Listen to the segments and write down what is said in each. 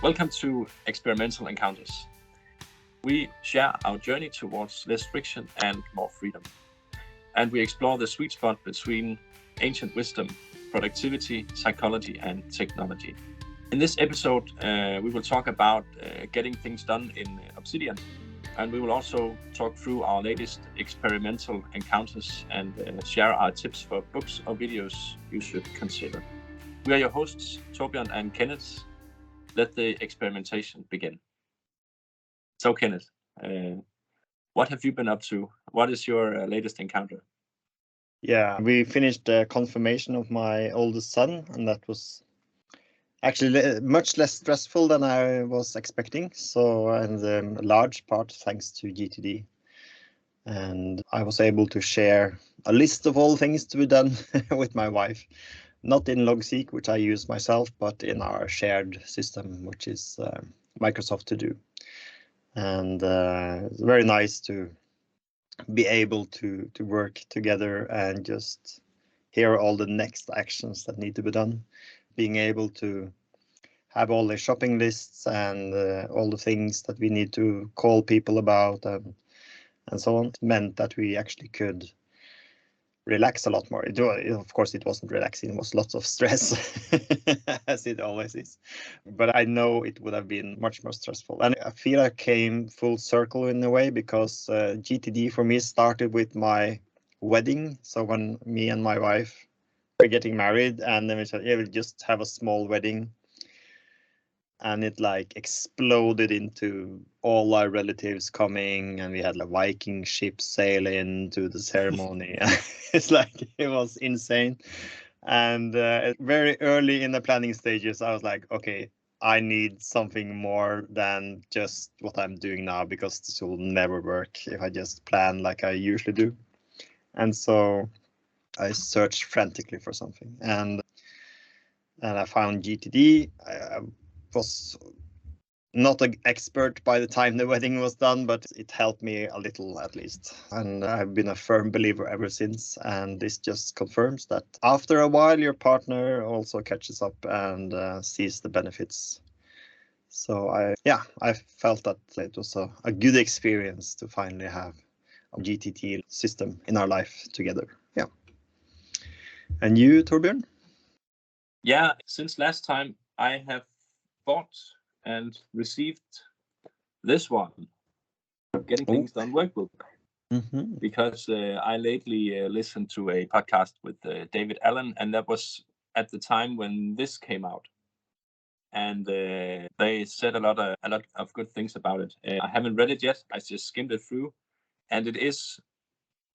Welcome to Experimental Encounters. We share our journey towards less friction and more freedom. And we explore the sweet spot between ancient wisdom, productivity, psychology, and technology. In this episode, we will talk about getting things done in Obsidian. And we will also talk through our latest experimental encounters and share our tips for books or videos you should consider. We are your hosts, Thorbjørn and Kenneth. Let the experimentation begin. So, Kenneth, what have you been up to? What is your latest encounter? Yeah, we finished the confirmation of my oldest son, and that was actually much less stressful than I was expecting. So, and a large part thanks to GTD. And I was able to share a list of all things to be done with my wife, not in Logseq, which I use myself, but in our shared system, which is Microsoft To Do. And it's very nice to be able to work together and just hear all the next actions that need to be done. Being able to have all the shopping lists and all the things that we need to call people about and so on meant that we actually could relax a lot more. Of course, it wasn't relaxing, it was lots of stress, as it always is. But I know it would have been much more stressful. And I feel I came full circle in a way, because GTD for me started with my wedding. So when me and my wife were getting married, and then we said, yeah, we'll just have a small wedding. And it like exploded into all our relatives coming, and we had like Viking ships sailing to the ceremony. It's like, it was insane. And very early in the planning stages, I was like, okay, I need something more than just what I'm doing now, because this will never work if I just plan like I usually do. And so I searched frantically for something, and I found GTD. I was not an expert by the time the wedding was done, but it helped me a little at least. And I've been a firm believer ever since. And this just confirms that after a while, your partner also catches up and sees the benefits. So I felt that it was a good experience to finally have a GTD system in our life together. Yeah. And you, Thorbjørn? Yeah, since last time I have bought and received this one, Getting Things Done Workbook, because I lately listened to a podcast with David Allen, and that was at the time when this came out. And they said a lot of good things about it. I haven't read it yet. I just skimmed it through, and it is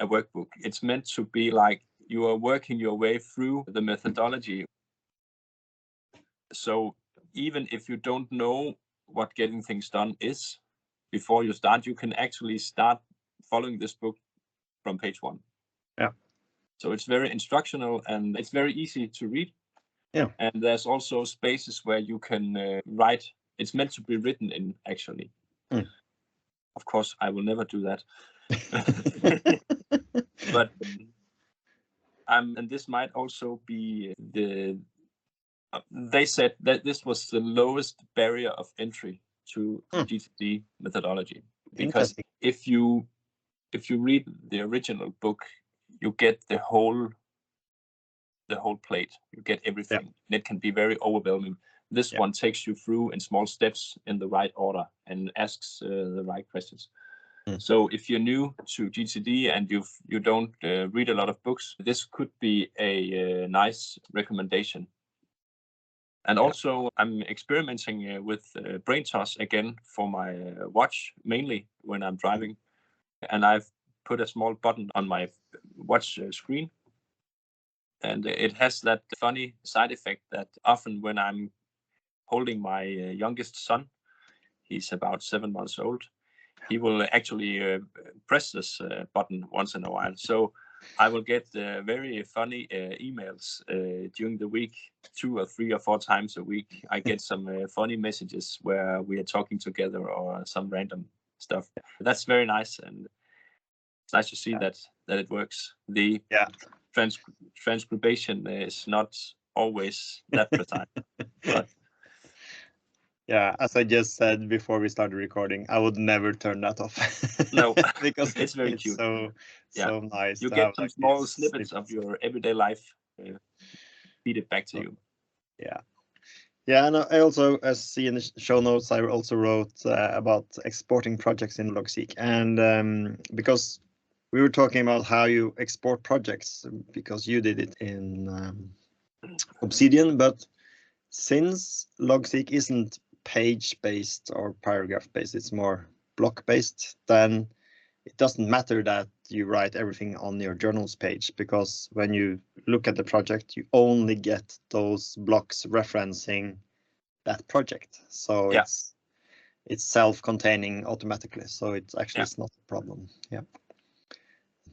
a workbook. It's meant to be like you are working your way through the methodology. So even if you don't know what getting things done is before you start, you can actually start following this book from page 1. Yeah. So it's very instructional and it's very easy to read. Yeah. And there's also spaces where you can write. It's meant to be written in, actually. Of course, I will never do that. But and this might also be they said that this was the lowest barrier of entry to GTD methodology, because if you read the original book, you get the whole plate. You get everything. And it can be very overwhelming. This one takes you through in small steps in the right order and asks the right questions. So if you're new to GTD and you don't read a lot of books, this could be a nice recommendation. And also, I'm experimenting with Braintoss again for my watch, mainly when I'm driving. And I've put a small button on my watch screen. And it has that funny side effect that often when I'm holding my youngest son, he's about 7 months old, he will actually press this button once in a while. So I will get very funny emails during the week, 2 or 3 or 4 times a week. I get some funny messages where we are talking together or some random stuff. That's very nice, and it's nice to see that it works. The transcription is not always that precise. But Yeah, as I just said before we started recording, I would never turn that off. No, because it's very cute. So nice You to get have some like small these snippets of your everyday life. Feed it back to you. Yeah. Yeah, and I also, as see in the show notes, I also wrote about exporting projects in Logseq, and because we were talking about how you export projects, because you did it in Obsidian, but since Logseq isn't page-based or paragraph-based, it's more block-based, then it doesn't matter that you write everything on your journals page, because when you look at the project, you only get those blocks referencing that project. So Yeah. it's self-containing automatically. So it's actually it's not a problem. Yeah.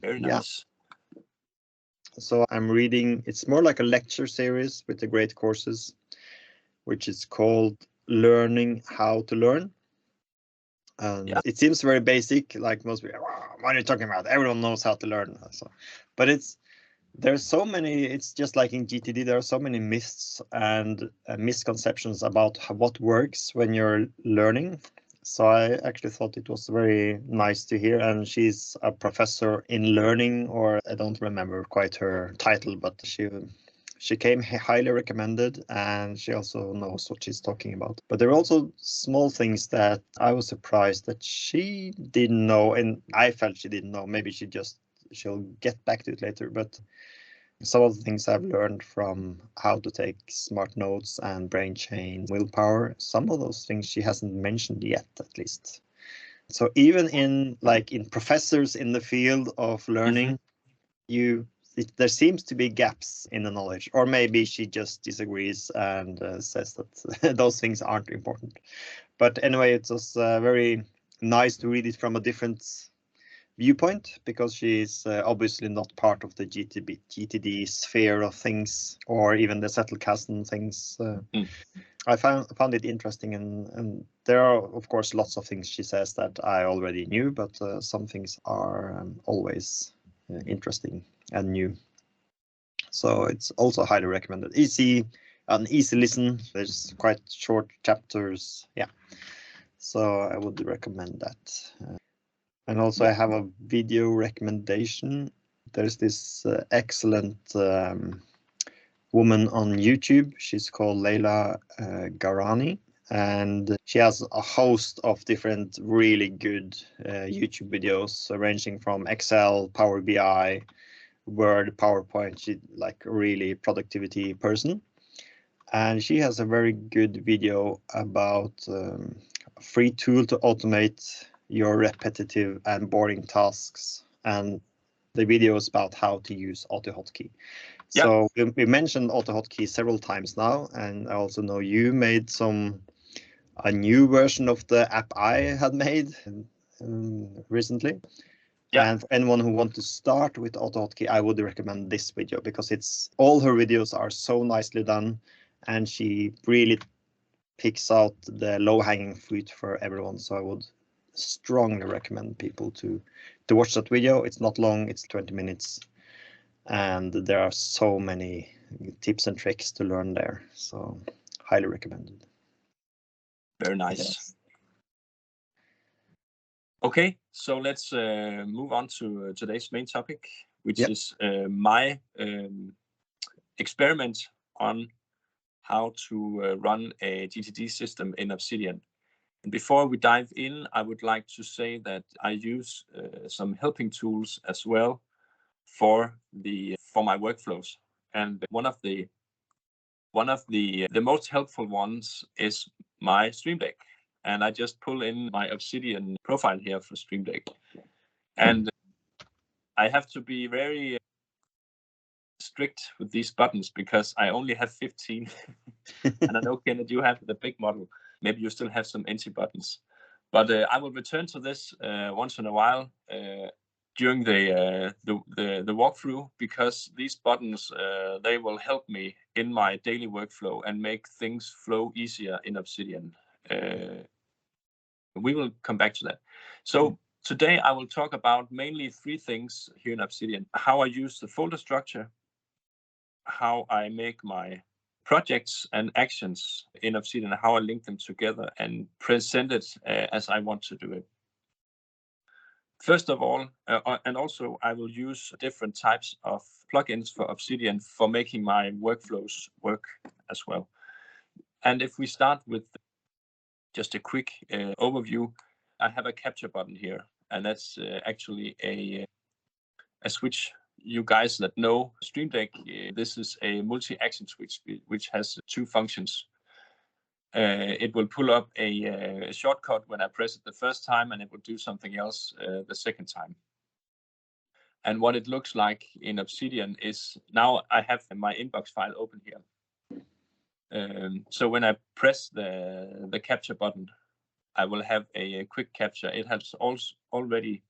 Very nice. So I'm reading, it's more like a lecture series with the great courses, which is called Learning How to Learn. And it seems very basic, like most people, what are you talking about? Everyone knows how to learn. So, but there's so many, it's just like in GTD, there are so many myths and misconceptions about what works when you're learning. So I actually thought it was very nice to hear. And she's a professor in learning, or I don't remember quite her title, but she came highly recommended, and she also knows what she's talking about. But there are also small things that I was surprised that she didn't know, and I felt she didn't know. Maybe she'll get back to it later, but some of the things I've learned from how to take smart notes and brain chain, willpower, some of those things she hasn't mentioned yet, at least. So even in professors in the field of learning, there seems to be gaps in the knowledge, or maybe she just disagrees and says that those things aren't important. But anyway, it was very nice to read it from a different viewpoint, because she's obviously not part of the GTD sphere of things, or even the Zettelkasten things. I found it interesting, and there are, of course, lots of things she says that I already knew, but some things are always interesting and new. So it's also highly recommended. An easy listen. There's quite short chapters. Yeah. So I would recommend that. And also I have a video recommendation. There's this excellent woman on YouTube. She's called Leila Garani, and she has a host of different really good YouTube videos, ranging from Excel, Power BI, Word, PowerPoint. She's like a really productivity person. And she has a very good video about a free tool to automate your repetitive and boring tasks. And the video is about how to use AutoHotkey. Yeah. So we mentioned AutoHotkey several times now, and I also know you made a new version of the app I had made recently. Yeah. And for anyone who wants to start with AutoHotkey, I would recommend this video, because all her videos are so nicely done, and she really picks out the low-hanging fruit for everyone. So I would strongly recommend people to watch that video. It's not long, it's 20 minutes, and there are so many tips and tricks to learn there. So highly recommended. Very nice. Yes. Okay, so let's move on to today's main topic, which is my experiment on how to run a GTD system in Obsidian. And before we dive in, I would like to say that I use some helping tools as well for my workflows. And one of the most helpful ones is my Stream Deck. And I just pull in my Obsidian profile here for Stream Deck. And I have to be very strict with these buttons, because I only have 15. And I know, Kenneth, you have the big model. Maybe you still have some empty buttons. But I will return to this once in a while during the walkthrough, because these buttons, they will help me in my daily workflow and make things flow easier in Obsidian. We will come back to that. So today I will talk about mainly 3 things here in Obsidian: how I use the folder structure, how I make my projects and actions in Obsidian, how I link them together and present it as I want to do it. First of all, and also I will use different types of plugins for Obsidian for making my workflows work as well. And if we start with just a quick overview, I have a capture button here, and that's actually a switch. You guys that know Stream Deck, this is a multi-action switch which has two functions. It will pull up a shortcut when I press it the first time, and it will do something else the second time. And what it looks like in Obsidian is, now I have my inbox file open here. So when I press the capture button, I will have a quick capture. It has also already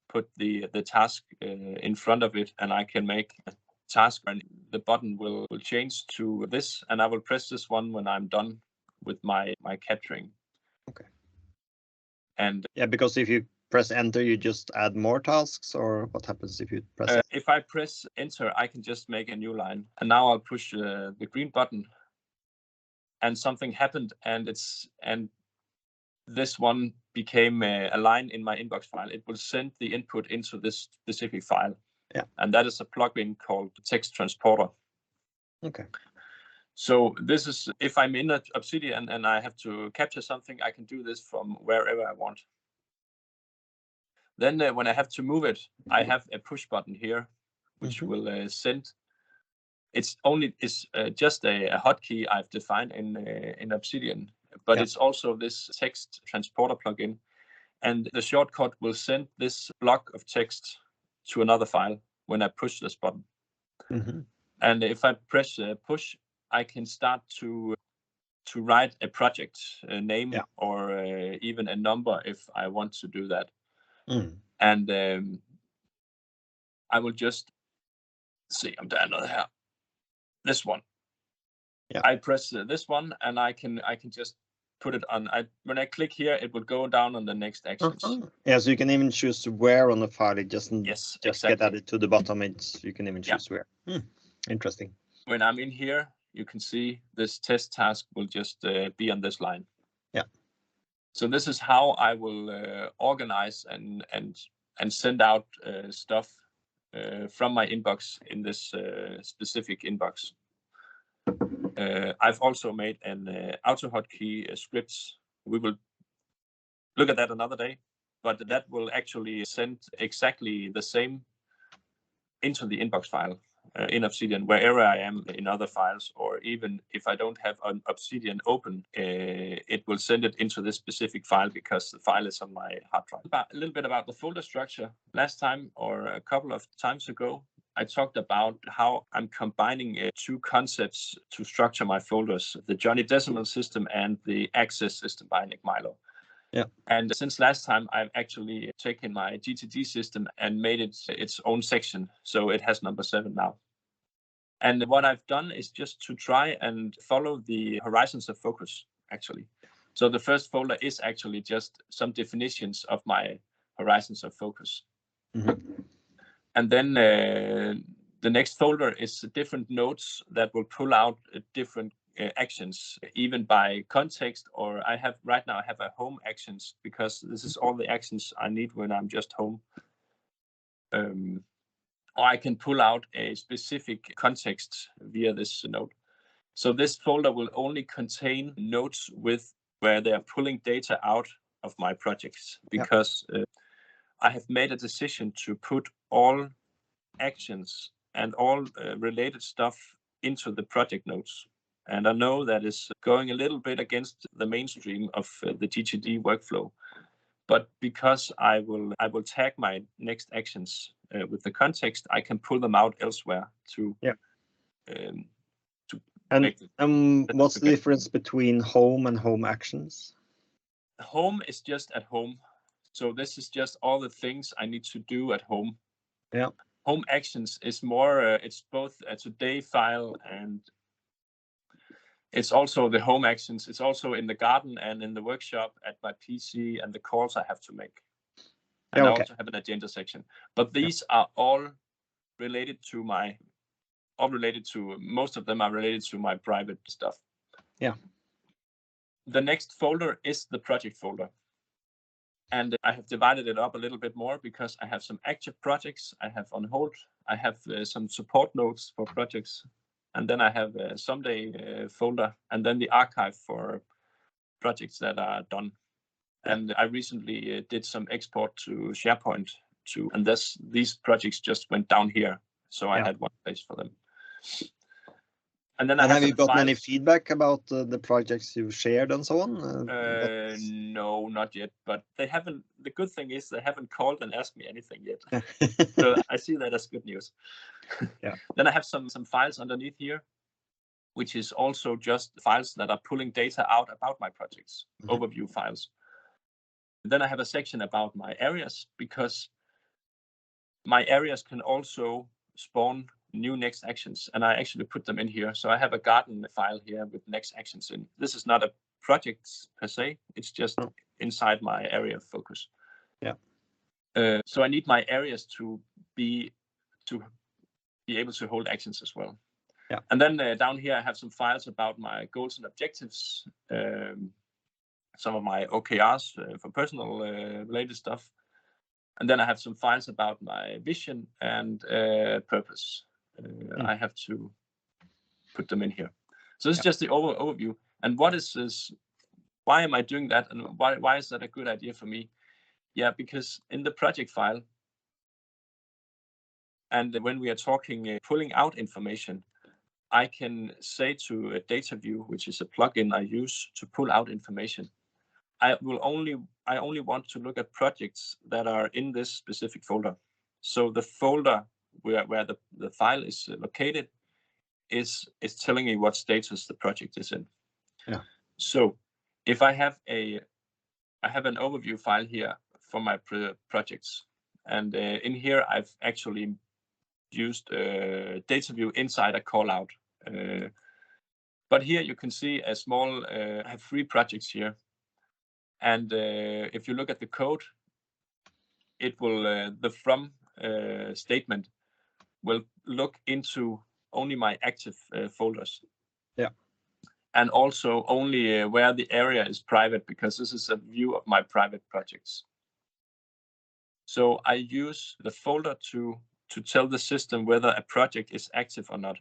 put the task in front of it, and I can make a task, and the button will change to this, and I will press this one when I'm done with my capturing. Okay. And yeah, because if you press enter, you just add more tasks, or what happens if you press if I press enter, I can just make a new line. And now I'll push the green button, and something happened, and this one became a line in my inbox file. It will send the input into this specific file. Yeah. And that is a plugin called Text Transporter. Okay. So this is, if I'm in Obsidian and I have to capture something, I can do this from wherever I want. Then when I have to move it, I have a push button here, which will send. It's just a hotkey I've defined in Obsidian, but it's also this text transporter plugin, and the shortcut will send this block of text to another file when I push this button. And if I press push, I can start to write a project name or even a number if I want to do that. And I will just see, I'm down here. This one. Yeah. I press this one, and I can just put it on. When I click here, it will go down on the next actions. Yeah, so you can even choose where on the file. It doesn't just get added to the bottom. You can even choose where. Interesting. When I'm in here, you can see this test task will just be on this line. Yeah. So this is how I will organize and send out stuff from my inbox in this specific inbox. I've also made an auto hotkey scripts. We will look at that another day, but that will actually send exactly the same into the inbox file in Obsidian, wherever I am in other files, or even if I don't have an Obsidian open, it will send it into this specific file because the file is on my hard drive. A little bit about the folder structure. Last time, or a couple of times ago, I talked about how I'm combining two concepts to structure my folders, the Johnny Decimal System and the Access System by Nick Milo. Yeah. And since last time, I've actually taken my GTD system and made it its own section. So it has number 7 now. And what I've done is just to try and follow the horizons of focus, actually. So the first folder is actually just some definitions of my horizons of focus. And then the next folder is different nodes that will pull out different actions, even by context, or right now I have a home actions, because this is all the actions I need when I'm just home. Or I can pull out a specific context via this node. So this folder will only contain nodes where they are pulling data out of my projects, because I have made a decision to put all actions and all related stuff into the project nodes. And I know that is going a little bit against the mainstream of the GTD workflow. But because I will tag my next actions with the context, I can pull them out elsewhere to and what's the difference between home and home actions? Home is just at home. So this is just all the things I need to do at home. Yeah. Home actions is more, it's both a today file, and it's also the home actions. It's also in the garden and in the workshop at my PC and the calls I have to make. And I also have an agenda section. But these are all related to my all related to, most of them are related to my private stuff. Yeah. The next folder is the project folder. And I have divided it up a little bit more because I have some active projects, I have on hold, I have some support notes for projects, and then I have a someday folder, and then the archive for projects that are done. And I recently did some export to SharePoint too, and these projects just went down here, so I had one place for them. And then have you got any feedback about the projects you've shared and so on? No, not yet. But they haven't. The good thing is they haven't called and asked me anything yet. So I see that as good news. Yeah. Then I have some files underneath here, which is also just files that are pulling data out about my projects, overview files. Then I have a section about my areas, because my areas can also spawn new next actions, and I actually put them in here. So I have a garden file here with next actions in. This is not a project per se, it's just inside my area of focus. Yeah. So I need my areas to be able to hold actions as well. Yeah. And then down here I have some files about my goals and objectives, some of my OKRs for personal related stuff. And then I have some files about my vision and purpose. I have to put them in here. So this is just the overview. And what is this? Why am I doing that? And why is that a good idea for me? Yeah, because in the project file, and when we are talking pulling out information, I can say to a Dataview, which is a plugin I use to pull out information, I only want to look at projects that are in this specific folder. So the folder where the file is located is telling me what status the project is in. Yeah. So if I have an overview file here for my projects, and in here I've actually used Dataview inside a callout. But here you can see a small. I have 3 projects here. And if you look at the code, it will the from statement will look into only my active folders. Yeah. And also only where the area is private, because this is a view of my private projects. So I use the folder to tell the system whether a project is active or not.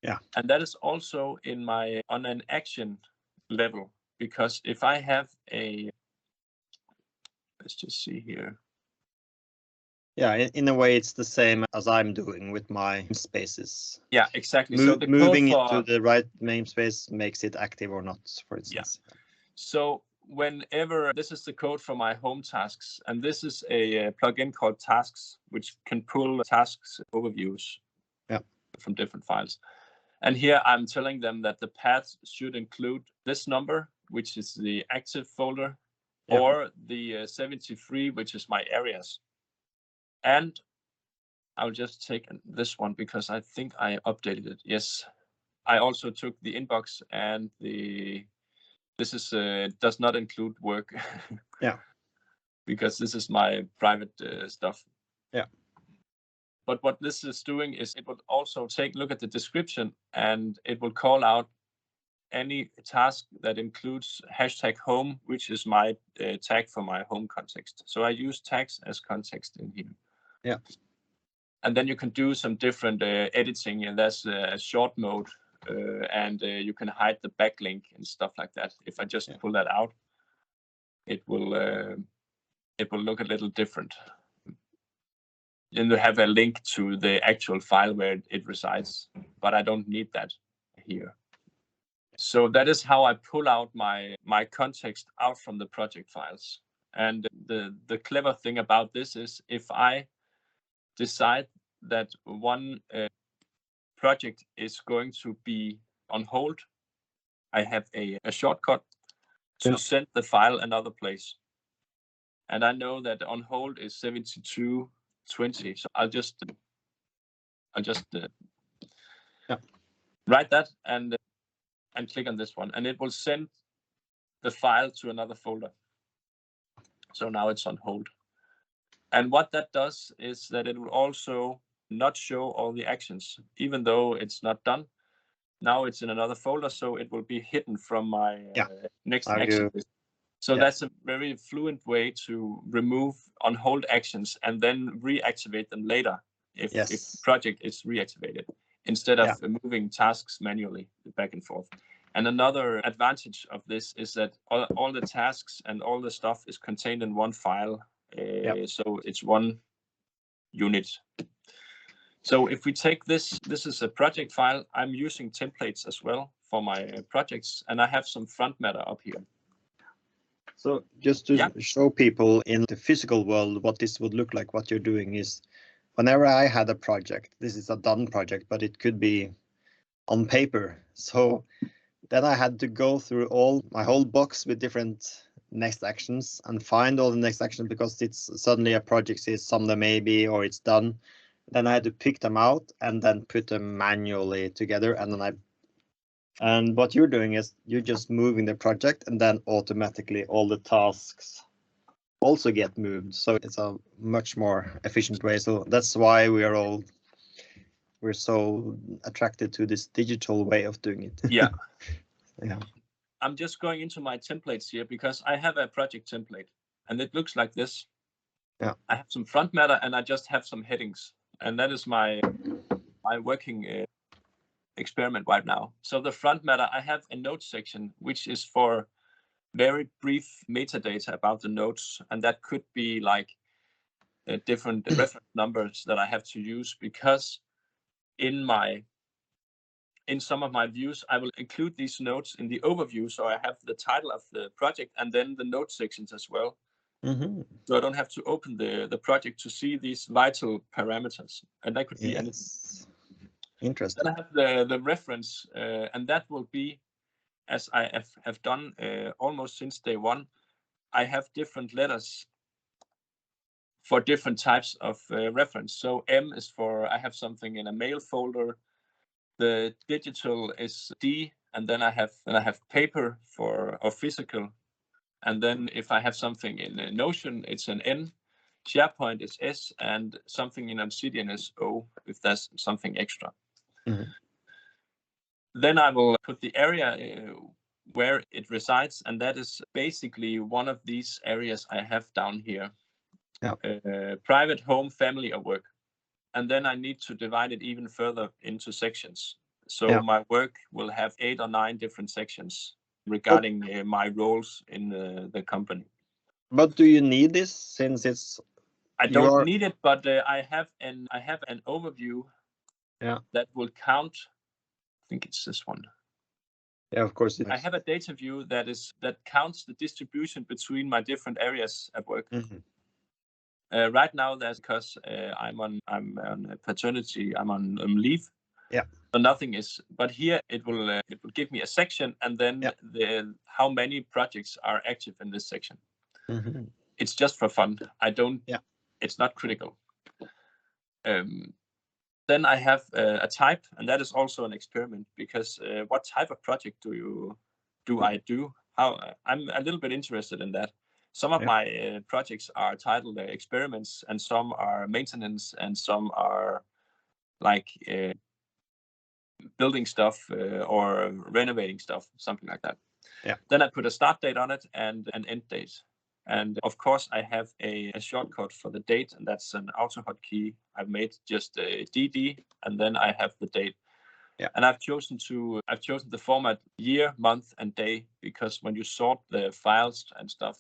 Yeah. And that is also in my on an action level, because if I have a, let's just see here. Yeah, in a way, it's the same as I'm doing with my namespaces. Yeah, exactly. So the moving it to the right namespace makes it active or not, for instance. Yeah. So whenever, this is the code for my home tasks, and this is a plugin called Tasks, which can pull tasks overviews from different files. And here I'm telling them that the path should include this number, which is the active folder, or the 73, which is my areas. And I'll just take this one because I think I updated it. Yes, I also took the inbox, and this is does not include work. Yeah. Because this is my private stuff. Yeah. But what this is doing is it will also take a look at the description, and it will call out any task that includes #home, which is my tag for my home context. So I use tags as context in here. Yeah. And then you can do some different editing, and there's a short mode, and you can hide the backlink and stuff like that. If I just pull that out, it will look a little different. And you have a link to the actual file where it resides, but I don't need that here. So that is how I pull out my context out from the project files. And the clever thing about this is, if I decide that one project is going to be on hold, I have a shortcut to send the file another place. And I know that on hold is 7220. So I'll just write that and click on this one, and it will send the file to another folder. So now it's on hold. And what that does is that it will also not show all the actions, even though it's not done. Now it's in another folder, so it will be hidden from my next action list. So that's a very fluent way to remove on hold actions and then reactivate them later if the project is reactivated, instead of moving tasks manually back and forth. And another advantage of this is that all the tasks and all the stuff is contained in one file. So it's one unit. So if we take this is a project file. I'm using templates as well for my projects, and I have some front matter up here. So just to show people in the physical world what this would look like, what you're doing is, whenever I had a project, this is a done project, but it could be on paper. So then I had to go through my whole box with different next actions and find all the next actions, because it's suddenly a project says someday maybe, or it's done. Then I had to pick them out and then put them manually together. And what you're doing is you're just moving the project, and then automatically all the tasks also get moved. So it's a much more efficient way. So that's why we're so attracted to this digital way of doing it. Yeah. I'm just going into my templates here because I have a project template, and it looks like this. I have some front matter, and I just have some headings, and that is my working experiment right now. So the front matter, I have a notes section, which is for very brief metadata about the notes, and that could be like different reference numbers that I have to use, because in some of my views, I will include these notes in the overview. So I have the title of the project and then the note sections as well. So I don't have to open the project to see these vital parameters. And that could be anything. Interesting. Then I have the reference, and that will be, as I have done almost since day one, I have different letters for different types of reference. So M is for, I have something in a mail folder. The digital is D, and then I have paper or physical. And then if I have something in Notion, it's an N. SharePoint is S, and something in Obsidian is O, if there's something extra. Then I will put the area where it resides, and that is basically one of these areas I have down here. Private, home, family, or work. And then I need to divide it even further into sections. So my work will have 8 or 9 different sections regarding my roles in the company. But do you need this, since it's? I don't need it, but I have an overview that will count. I think it's this one. Yeah, of course. I have a data view that counts the distribution between my different areas at work. Right now, that's because I'm on paternity. I'm on leave. So nothing is. But here it will give me a section, and then how many projects are active in this section. It's just for fun. I don't. It's not critical. Then I have a type, and that is also an experiment, because what type of project do I do? I'm a little bit interested in that. Some of my projects are titled experiments, and some are maintenance, and some are like building stuff or renovating stuff, something like that. Then I put a start date on it and an end date. And of course, I have a shortcut for the date, and that's an auto hotkey. I've made just a DD, and then I have the date. And I've chosen the format year, month, and day, because when you sort the files and stuff,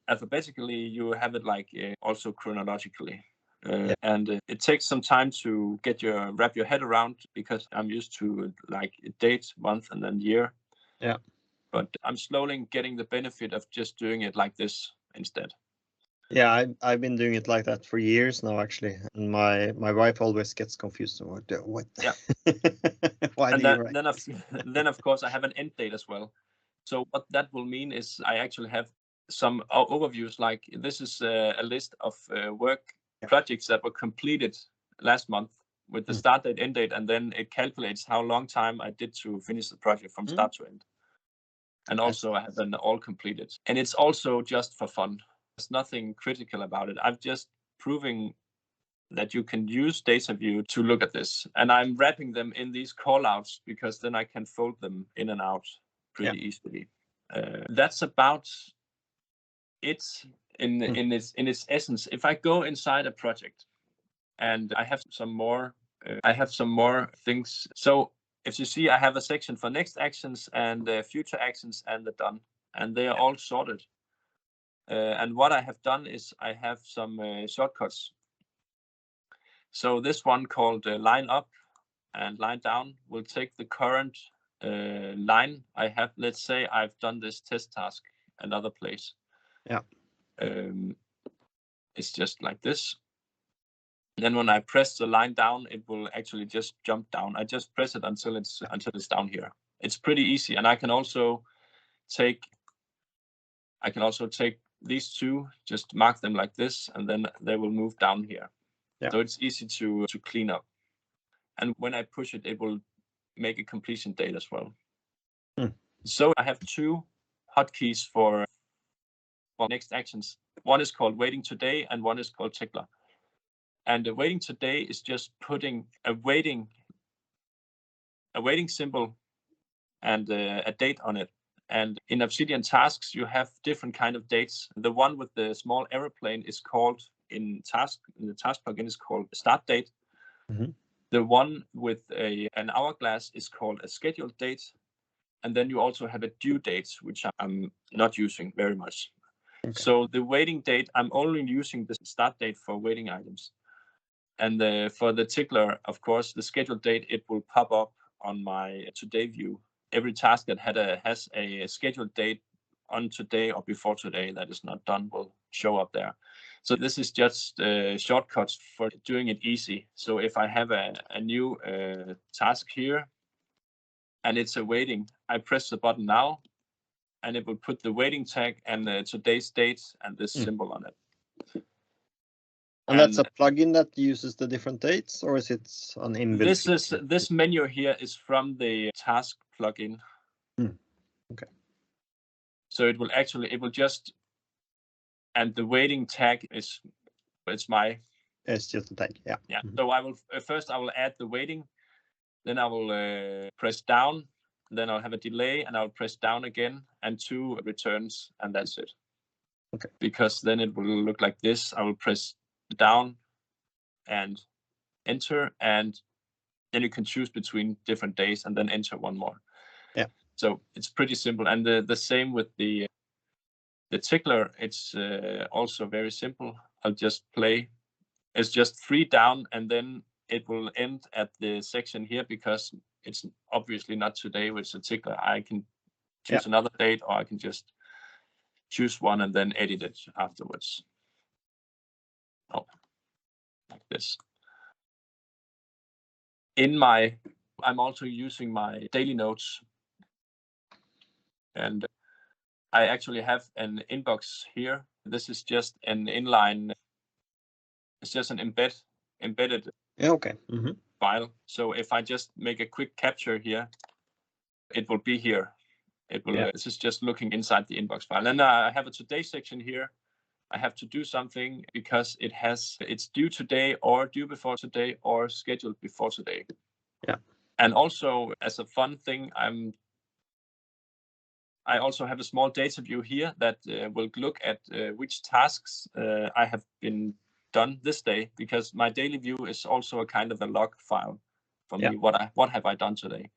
alphabetically, you have it like also chronologically. And it takes some time to wrap your head around, because I'm used to like date, month, and then year. But I'm slowly getting the benefit of just doing it like this instead. Yeah, I've been doing it like that for years now, actually. And my wife always gets confused. What? Why and do you write? then of course I have an end date as well. So what that will mean is I actually have some overviews, like this is a list of work projects that were completed last month with the start date, end date, and then it calculates how long time I did to finish the project from start to end. And also I have an all completed. And it's also just for fun. There's nothing critical about it. I'm just proving that you can use Dataview to look at this. And I'm wrapping them in these callouts because then I can fold them in and out pretty easily. That's about it in its essence. If I go inside a project and I have some more things. So if you see, I have a section for next actions and future actions and the done, and they are all sorted. And what I have done is I have some shortcuts. So this one called line up and line down will take the current line I have. Let's say I've done this test task another place. Yeah. It's just like this. Then when I press the line down, it will actually just jump down. I just press it until it's down here. It's pretty easy, and I can also take these two, just mark them like this, and then they will move down here. Yeah. So it's easy to clean up. And when I push it, it will make a completion date as well. So I have two hotkeys for next actions. One is called waiting today, and one is called tickler. And the waiting today is just putting a waiting symbol and a date on it. And in Obsidian tasks, you have different kind of dates. The one with the small aeroplane is called in the task plugin is called start date. Mm-hmm. The one with an hourglass is called a scheduled date. And then you also have a due date, which I'm not using very much. Okay. So the waiting date, I'm only using the start date for waiting items. And for the tickler, of course, the scheduled date, it will pop up on my today view. Every task that has a scheduled date on today or before today that is not done will show up there. So this is just shortcuts for doing it easy. So if I have a new task here and it's awaiting, I press the button now and it will put the waiting tag and today's date and this symbol on it. And that's a plugin that uses the different dates, or is it an inbuilt? This menu here is from the task plugin. Okay. So it will just, and the waiting tag it's just a tag. Yeah. Yeah. Mm-hmm. So I will add the waiting, then I will press down, then I'll have a delay, and I'll press down again and 2 returns, and that's it. Okay. Because then it will look like this. I will press down and enter, and then you can choose between different days and then enter one more. Yeah. So it's pretty simple. And the same with the tickler. It's also very simple. I'll just play. It's just 3 down, and then it will end at the section here because it's obviously not today with the tickler. I can choose another date, or I can just choose one and then edit it afterwards. Oh, like this. I'm also using my daily notes, and I actually have an inbox here. This is just an inline. It's just an embedded file. So if I just make a quick capture here, it will be here. It will. This is just looking inside the inbox file. And I have a today section here. I have to do something because it's due today or due before today or scheduled before today. Yeah. And also, as a fun thing, I also have a small data view here that will look at which tasks I have been done this day, because my daily view is also a kind of a log file for me. What have I done today?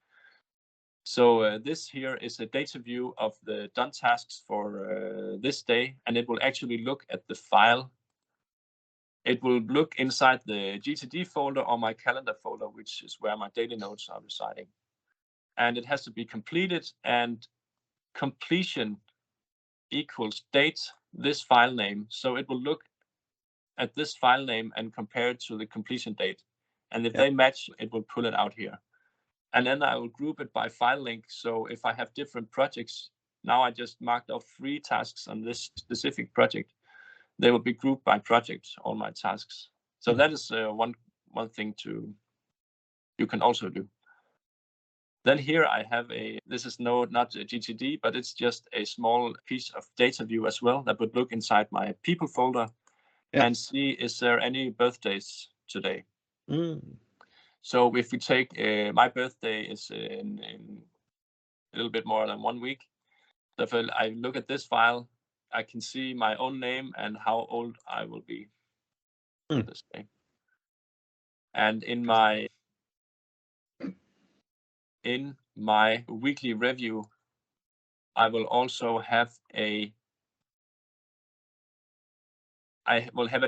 So this here is a data view of the done tasks for this day, and it will actually look at the file. It will look inside the GTD folder or my calendar folder, which is where my daily notes are residing. And it has to be completed, and completion equals date, this file name. So it will look at this file name and compare it to the completion date. And if they match, it will pull it out here. And then I will group it by file link. So if I have different projects, now I just marked off 3 tasks on this specific project. They will be grouped by project, all my tasks. So that is one thing you can also do. Then here I have this is not a GTD, but it's just a small piece of data view as well that would look inside my people folder and see, is there any birthdays today. Mm. So if we take my birthday is in a little bit more than 1 week. So if I look at this file, I can see my own name and how old I will be this day. And in my weekly review, I will also have a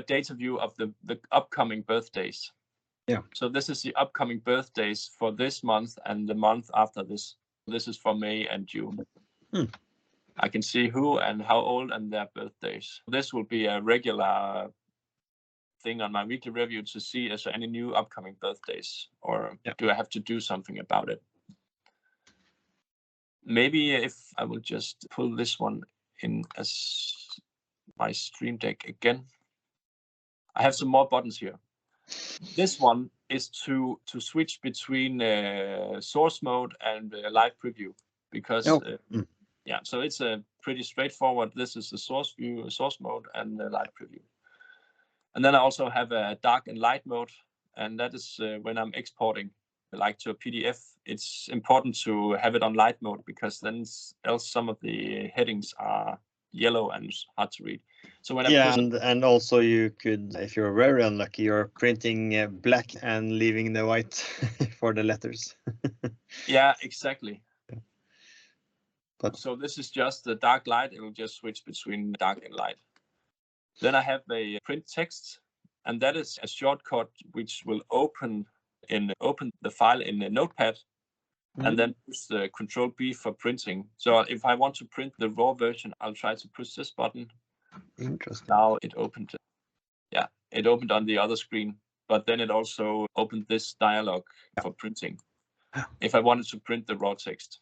data view of the upcoming birthdays. Yeah. So this is the upcoming birthdays for this month and the month after this. This is for May and June. I can see who and how old and their birthdays. This will be a regular thing on my weekly review to see is there any new upcoming birthdays, or do I have to do something about it? Maybe if I will just pull this one in as my stream deck again. I have some more buttons here. This one is to switch between source mode and live preview, because so it's a pretty straightforward. This is the source view, source mode, and the live preview. And then I also have a dark and light mode, and that is when I'm exporting like to a PDF. It's important to have it on light mode, because then else some of the headings are yellow and hard to read. So when and also you could, if you're very unlucky, you're printing black and leaving the white for the letters. Yeah, exactly. But so this is just the dark light. It will just switch between dark and light. Then I have a print text, and that is a shortcut which will open the file in a notepad, and then push the Control B for printing. So if I want to print the raw version, I'll try to push this button. Interesting. Now it opened. Yeah, it opened on the other screen, but then it also opened this dialog for printing. If I wanted to print the raw text.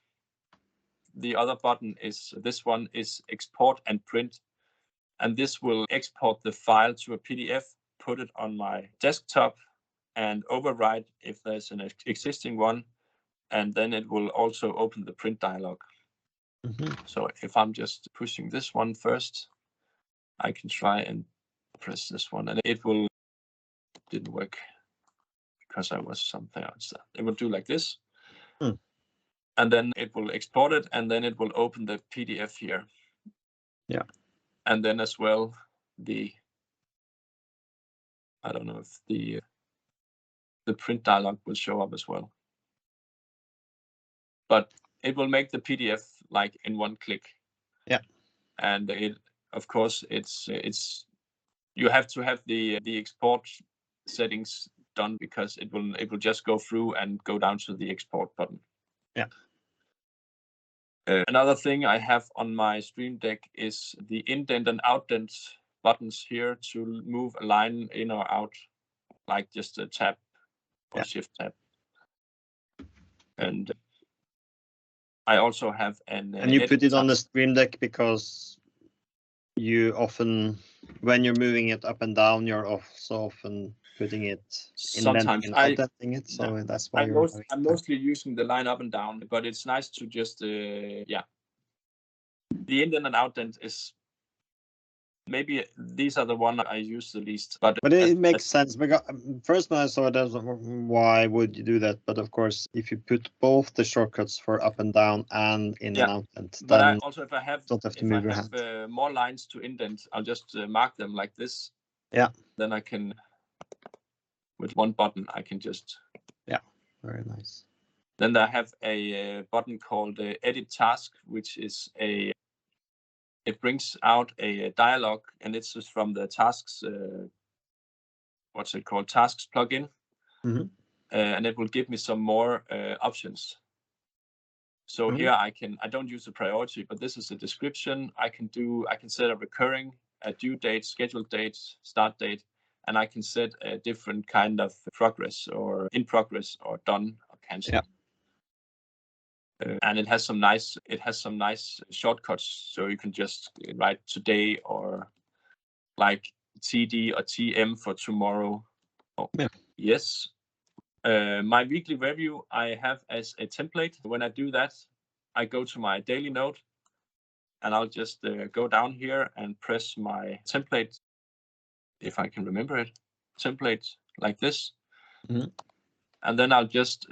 The other button is, this one is export and print. And this will export the file to a PDF, put it on my desktop, and overwrite if there's an existing one. And then it will also open the print dialog. So if I'm just pushing this one first, I can try and press this one, and it didn't work because I was something else. It will do like this. And then it will export it, and then it will open the PDF here. Yeah. And then as well, I don't know if the print dialog will show up as well. But it will make the PDF like in one click. Yeah. And of course, you have to have the export settings done, because it will just go through and go down to the export button. Yeah. Another thing I have on my Stream Deck is the indent and outdent buttons here to move a line in or out, like just a tab or shift tab. And I also have an and you put it on the Stream Deck because you often, when you're moving it up and down, you're also often putting it sometimes and outdenting it. So that's why I'm mostly using the line up and down, but it's nice to just the indent and outdent is maybe these are the one I use the least, but it makes sense, because first when I saw it, I was like, why would you do that? But of course, if you put both the shortcuts for up and down and in and out, but then if I have don't have to move your hand. More lines to indent, I'll just mark them like this. Yeah. Then I can, with one button, I can just. Yeah. Very nice. Then I have a button called Edit Task, which is it brings out a dialog, and it's just from the tasks, what's it called, tasks plugin. And it will give me some more options. So here I don't use the priority, but this is a description. I can set a recurring, a due date, scheduled date, start date, and I can set a different kind of progress, or in progress, or done, or cancelled. Yeah. And it has some nice shortcuts, so you can just write today, or like TD or TM for tomorrow. Yes. My weekly review I have as a template. When I do that, I go to my daily note, and I'll just go down here and press my template, if I can remember it. Template like this. Mm-hmm. And then I'll just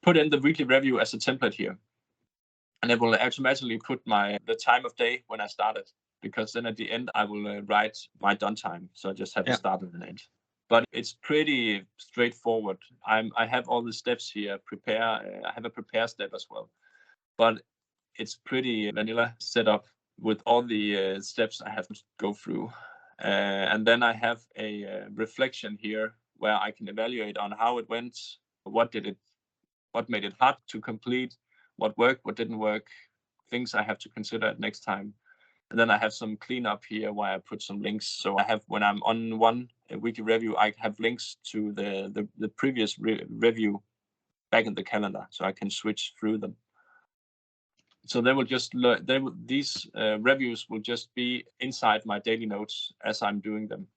put in the weekly review as a template here. And it will automatically put the time of day when I started, because then at the end I will write my done time. So I just have a start and an end. But it's pretty straightforward. I have all the steps here. I have a prepare step as well. But it's pretty vanilla setup with all the steps I have to go through. And then I have a reflection here where I can evaluate on how it went, what made it hard to complete, what worked, what didn't work, things I have to consider next time. And then I have some cleanup here where I put some links. So I have, when I'm on one weekly review, I have links to the previous review back in the calendar, so I can switch through them. So they will just these reviews will just be inside my daily notes as I'm doing them.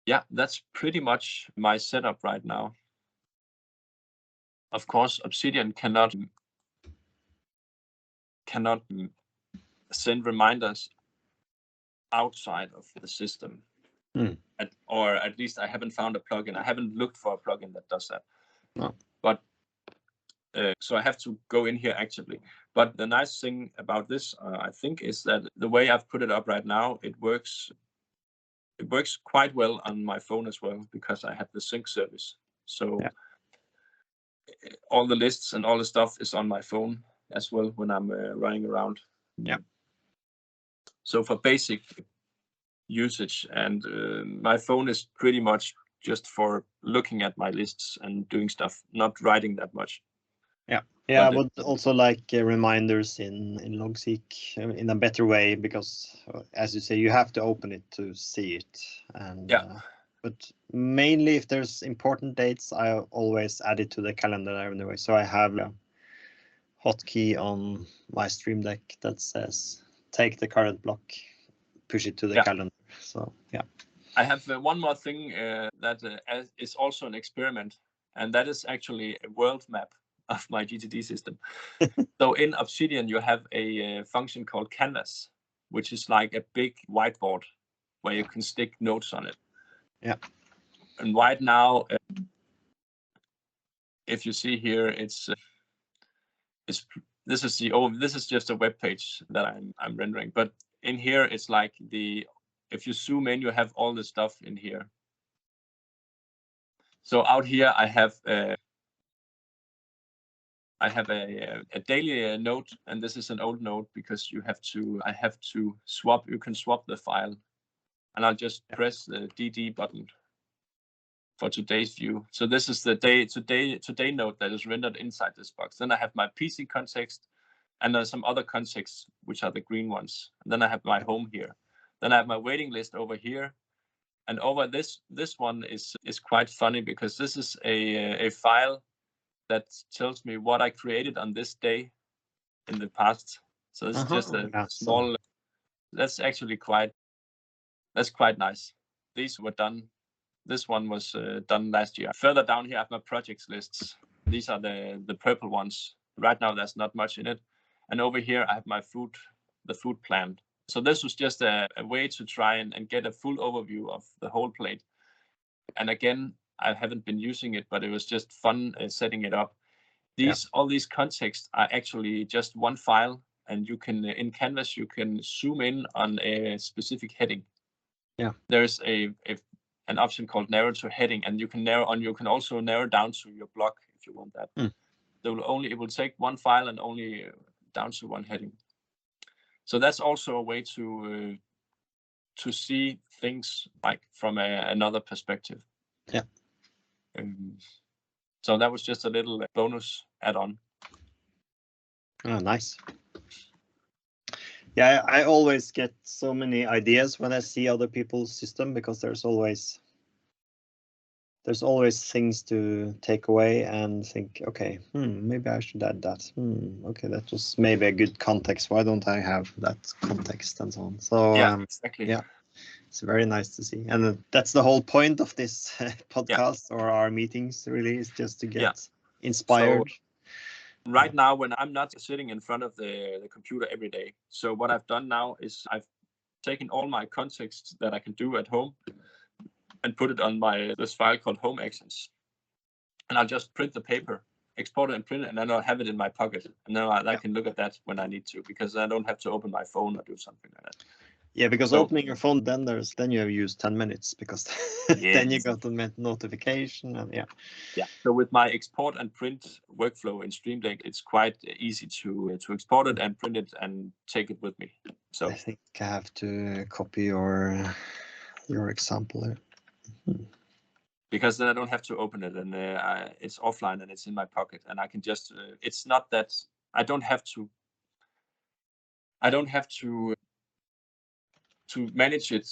Yeah, that's pretty much my setup right now. Of course, Obsidian cannot send reminders outside of the system. Or at least I haven't found a plugin. I haven't looked for a plugin that does that. No. But so I have to go in here actively. But the nice thing about this, I think, is that the way I've put it up right now, it works quite well on my phone as well, because I have the sync service. So all the lists and all the stuff is on my phone as well when I'm running around. Yeah. So for basic usage, and my phone is pretty much just for looking at my lists and doing stuff, not writing that much. Yeah, I would also like reminders in Logseq in a better way, because as you say, you have to open it to see it. And but mainly if there's important dates, I always add it to the calendar anyway. So I have a hotkey on my Stream Deck that says take the current block, push it to the calendar. So I have one more thing that is also an experiment, and that is actually a world map of my GTD system. So in Obsidian, you have a function called Canvas, which is like a big whiteboard where you can stick notes on it. Yeah. And right now, if you see here, this is just a web page that I'm rendering. But in here, it's like if you zoom in, you have all the stuff in here. So out here, I have a daily note, and this is an old note because I have to swap. You can swap the file, and I'll just press the DD button for today's view. So this is the today note that is rendered inside this box. Then I have my PC context, and there's some other contexts, which are the green ones. And then I have my home here. Then I have my waiting list over here. And over this one is quite funny, because this is a file that tells me what I created on this day in the past. So this is just a small. That's actually quite nice. These were done. This one was done last year. Further down here, I have my projects lists. These are the purple ones. Right now, there's not much in it. And over here, I have the food plan. So this was just a way to try and get a full overview of the whole plate. And again, I haven't been using it, but it was just fun setting it up. All these contexts are actually just one file, and you can in Canvas you can zoom in on a specific heading. Yeah. There's an option called narrow to heading, and you can also narrow down to your block if you want that. It will take one file and only down to one heading. So that's also a way to see things like from another perspective. Yeah. So that was just a little bonus add-on. Oh, nice. Yeah, I always get so many ideas when I see other people's system, because there's always things to take away and think, okay, maybe I should add that. Okay, that was maybe a good context. Why don't I have that context, and so on? So exactly. Yeah, it's very nice to see, and that's the whole point of this podcast or our meetings. Really, is just to get inspired. So, right now, when I'm not sitting in front of the computer every day, so what I've done now is I've taken all my contexts that I can do at home, and put it on this file called home actions. And I'll just print the paper, export it and print it, and then I'll have it in my pocket. And then I can look at that when I need to, because I don't have to open my phone or do something like that. Yeah, because opening your phone, then you have used 10 minutes, because then you got the notification, and Yeah. So with my export and print workflow in Stream Deck, it's quite easy to export it and print it and take it with me. So I think I have to copy your example there. Because then I don't have to open it, and it's offline and it's in my pocket, and I can just. It's not that I don't have to manage it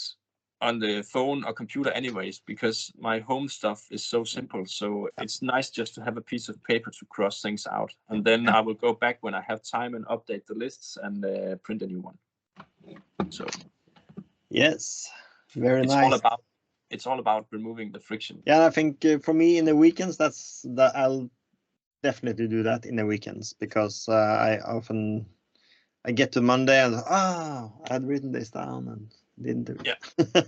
on the phone or computer anyways, because my home stuff is so simple. So it's nice just to have a piece of paper to cross things out, and then I will go back when I have time and update the lists and print a new one. So yes, very nice. It's all about removing the friction. Yeah, I think for me in the weekends, I'll definitely do that in the weekends, because I get to Monday and I had written this down and didn't do it. Yeah.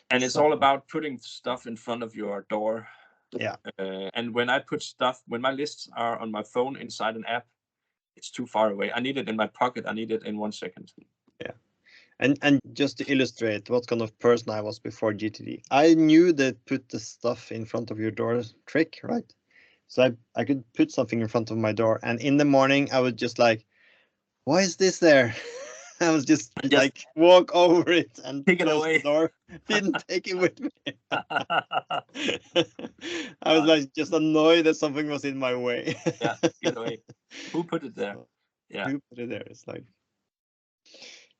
And it's all about putting stuff in front of your door. Yeah. And when my lists are on my phone inside an app, it's too far away. I need it in my pocket. I need it in 1 second. Yeah. And just to illustrate what kind of person I was before GTD, I knew that put the stuff in front of your door trick, right? So I could put something in front of my door, and in the morning I would just like, why is this there? I was just like walk over it and take it away. The door. Didn't take it with me. I was like just annoyed that something was in my way. Yeah, get away. Who put it there? Yeah. Who put it there? It's like,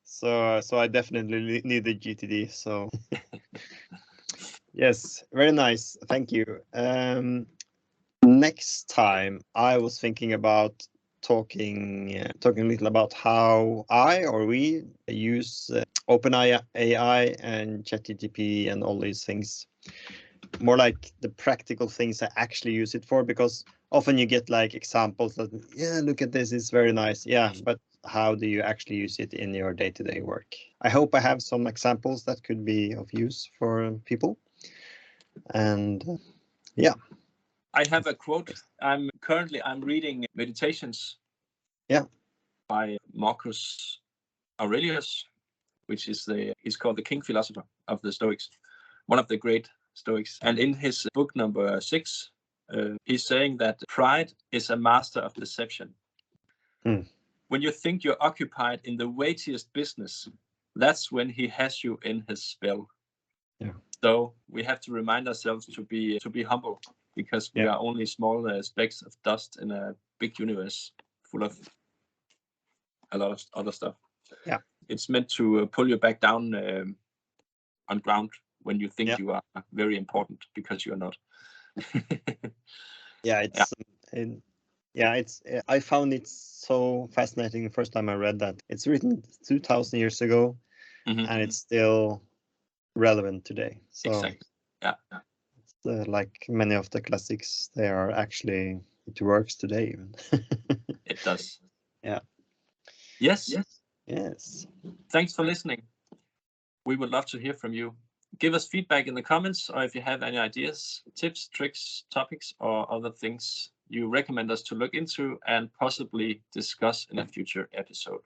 so I definitely need the GTD. So yes, very nice. Thank you. Next time I was thinking about talking a little about how we use OpenAI and ChatGPT and all these things, more like the practical things I actually use it for, because often you get like examples that, yeah, look at this, it's very nice. Yeah, but how do you actually use it in your day-to-day work? I hope I have some examples that could be of use for people. And yeah. I have a quote. I'm reading Meditations. Yeah. By Marcus Aurelius, which is he's called the king philosopher of the Stoics, one of the great Stoics. And in his book number 6, he's saying that pride is a master of deception. When you think you're occupied in the weightiest business, that's when he has you in his spell. Yeah. So we have to remind ourselves to be humble, because we are only small specks of dust in a big universe full of a lot of other stuff. Yeah. It's meant to pull you back down on ground when you think you are very important, because you're not. I found it so fascinating the first time I read that. It's written 2000 years ago, and it's still relevant today. So exactly. Yeah. It's, like many of the classics, they are actually, it works today even. It does. Yeah. Yes. Thanks for listening. We would love to hear from you. Give us feedback in the comments, or if you have any ideas, tips, tricks, topics, or other things you recommend us to look into and possibly discuss in a future episode.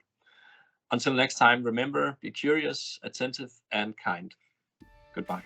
Until next time, remember, be curious, attentive, and kind. Goodbye.